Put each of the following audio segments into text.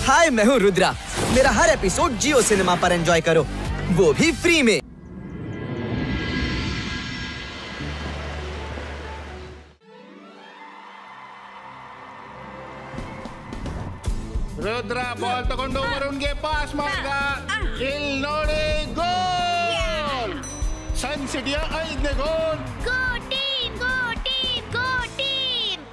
हाय, मैं हूँ रुद्रा। मेरा हर एपिसोड जियो सिनेमा पर एंजॉय करो, वो भी फ्री में। रुद्रा बॉल तಗೊಂಡು ವರುಣ್ಗೆ ಪಾಸ್ ಮಾಡ್ದ. ಇಲ್ಲಿ ನೋಡಿ ಗೋಲ್. ಸನ್ ಸಿಟಿಯ 5ನೇ ಗೋಲ್. ಗೋ ಟೀಮ್, ಗೋ ಟೀಮ್, ಗೋ ಟೀಮ್.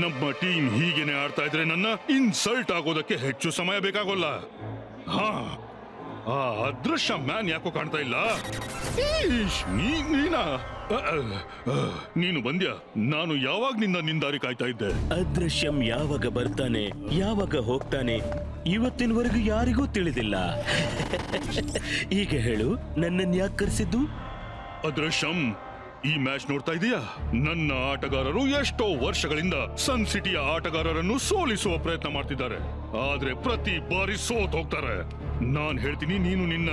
ನಮ್ಮ ಟೀಮ್ ಹೀಗೇನೆ ಆಡ್ತಾ ಇದ್ರೆ ನನ್ನ ಇನ್ಸಲ್ಟ್ ಆಗೋದಕ್ಕೆ ಹೆಚ್ಚು ಸಮಯ ಬೇಕಾಗೋಲ್ಲ. ಹಾ, ಆ ಅದೃಶ್ಯ ಮ್ಯಾನ್ ಯಾಕೋ ಕಾಣ್ತಾ ಇಲ್ಲ. ನೀನು ಬಂದ್ಯಾ? ನಾನು ಯಾವಾಗ ನಿನ್ನ ದಾರಿ ಕಾಯ್ತಾ ಇದ್ದೆ. ಅದೃಶ್ಯಂ ಯಾವಾಗ ಬರ್ತಾನೆ, ಯಾವಾಗ ಹೋಗ್ತಾನೆ, ಇವತ್ತಿನವರೆಗೂ ಯಾರಿಗೂ ತಿಳಿದಿಲ್ಲ. ಈಗ ಹೇಳು, ನನ್ನನ್ನು ಯಾಕೆ ಕರೆಸಿದ್ದು? ಅದೃಶ್ಯಂ, ಈ ಮ್ಯಾಚ್ ನೋಡ್ತಾ ಇದೀಯಾ? ನನ್ನ ಆಟಗಾರರು ಎಷ್ಟೋ ವರ್ಷಗಳಿಂದ ಸನ್ ಸಿಟಿಯ ಆಟಗಾರರನ್ನು ಸೋಲಿಸುವ ಪ್ರಯತ್ನ ಮಾಡ್ತಿದ್ದಾರೆ, ಆದ್ರೆ ಪ್ರತಿ ಬಾರಿ ಸೋತ್ ಹೋಗ್ತಾರೆ. ನಾನ್ ಹೇಳ್ತೀನಿ, ನೀನು ನಿನ್ನ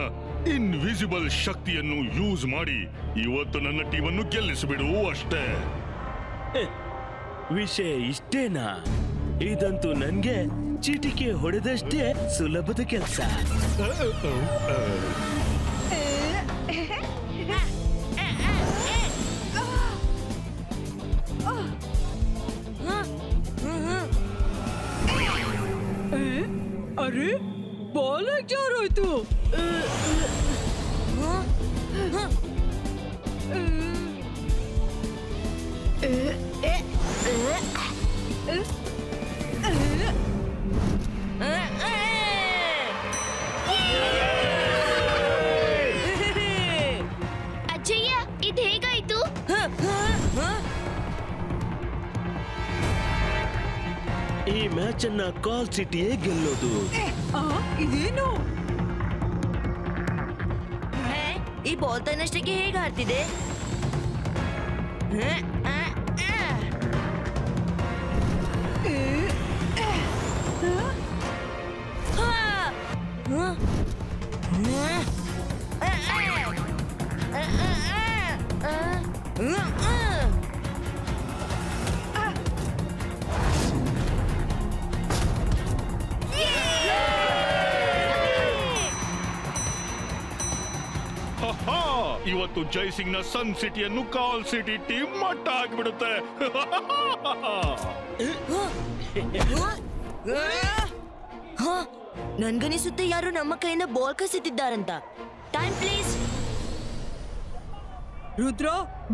ಇನ್ವಿಸಿಬಲ್ ಶಕ್ತಿಯನ್ನು ಯೂಸ್ ಮಾಡಿ ಇವತ್ತು ನನ್ನ ಟೀಮನ್ನು ಗೆಲ್ಲಿಸಿಬಿಡು ಅಷ್ಟೇ. ವಿಷಯ ಇಷ್ಟೇನಾ? ಇದಂತೂ ನನ್ಗೆ ಚೀಟಿಕೆ ಹೊಡೆದಷ್ಟೇ ಸುಲಭದ ಕೆಲಸ. अरे बॉल जा रहा है तू? ಅಜ್ಜಯ್ಯ, ಇದು ಹೇಗಾಯ್ತು? ಈ ಮ್ಯಾಚ್ ಅನ್ನ ಕಾಲ್ ಸಿಟಿಯೇ ಗೆಲ್ಲೋದು. ಇದೇನು? ಈ ಬಾಲ್ ತನ್ನಷ್ಟಕ್ಕೆ ಹೇಗೆ ಆಡ್ತಿದೆ? ಇವತ್ತು ಜೈಸಿಂಗ್ ನ ಸನ್ ಸಿಟಿಯನ್ನು ಕಾಲ್ ಸಿಟಿ ಟೀಮ್ ಮಟ್ಟ ಆಗಿಬಿಡುತ್ತೆ. ನನ್ಗನಿಸುತ್ತೆ ಯಾರು ನಮ್ಮ ಕೈಯಿಂದ ಬಾಲ್ ಕಸಿತಿದ್ದಾರಂತ. Time please. ರುದ್ರ,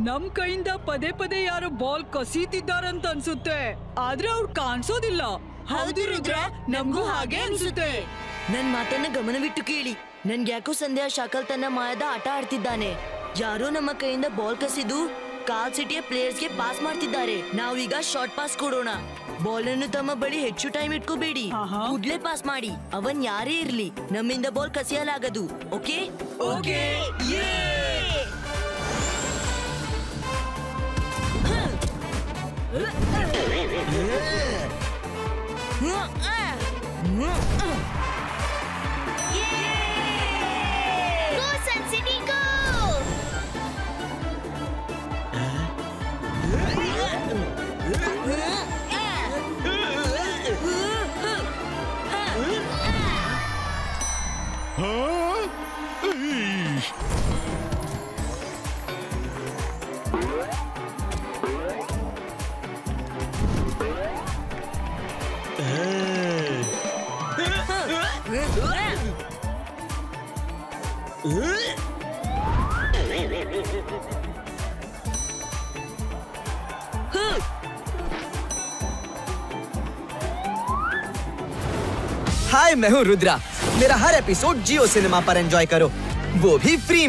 ನಮ್ ಕೈಯಿಂದ ಪದೇ ಪದೇ ಯಾರು ಬಾಲ್ ಕಸೀತಿದ್ದಾರಂತ ಅನ್ಸುತ್ತೆ, ಆದ್ರೆ ಅವ್ರು ಕಾಣಿಸೋದಿಲ್ಲ. ಹೌದು ರುದ್ರ, ನಮಗೂ ಹಾಗೆ ಅನ್ಸುತ್ತೆ. ನನ್ ಮಾತನ್ನ ಗಮನವಿಟ್ಟು ಕೇಳಿ. ನನ್ಗೆ ಯಾಕೋ ಸಂದೇಹ ಶಾಕಲ್ ತನ್ನ ಮಾಯದ ಆಟ ಆಡ್ತಿದ್ದಾನೆ. ಯಾರೋ ನಮ್ಮ ಕೈಯಿಂದ ಬಾಲ್ ಕಸಿದು ಕಾಲ್ ಸಿಟಿಯ ಪ್ಲೇಯರ್ಸ್ ಗೆ ಪಾಸ್ ಮಾಡ್ತಿದ್ದಾರೆ. ನಾವೀಗ ಶಾರ್ಟ್ ಪಾಸ್ ಕೊಡೋಣ. ಬಾಲ್ ಅನ್ನು ತಮ್ಮ ಬಳಿ ಹೆಚ್ಚು ಟೈಮ್ ಇಟ್ಕೋಬೇಡಿ, ಕೂಡ್ಲೆ ಪಾಸ್ ಮಾಡಿ. ಅವನ್ ಯಾರೇ ಇರ್ಲಿ, ನಮ್ಮಿಂದ ಬಾಲ್ ಕಸಿಯಲಾಗದು. ಓಕೆ? ಓಕೆ. ಗೋ ಸನ್ ಸಿಟಿ, ಗೋ! हाय, मैं हूँ रुद्रा। मेरा हर एपिसोड जियो सिनेमा पर एंजॉय करो, वो भी फ्री में।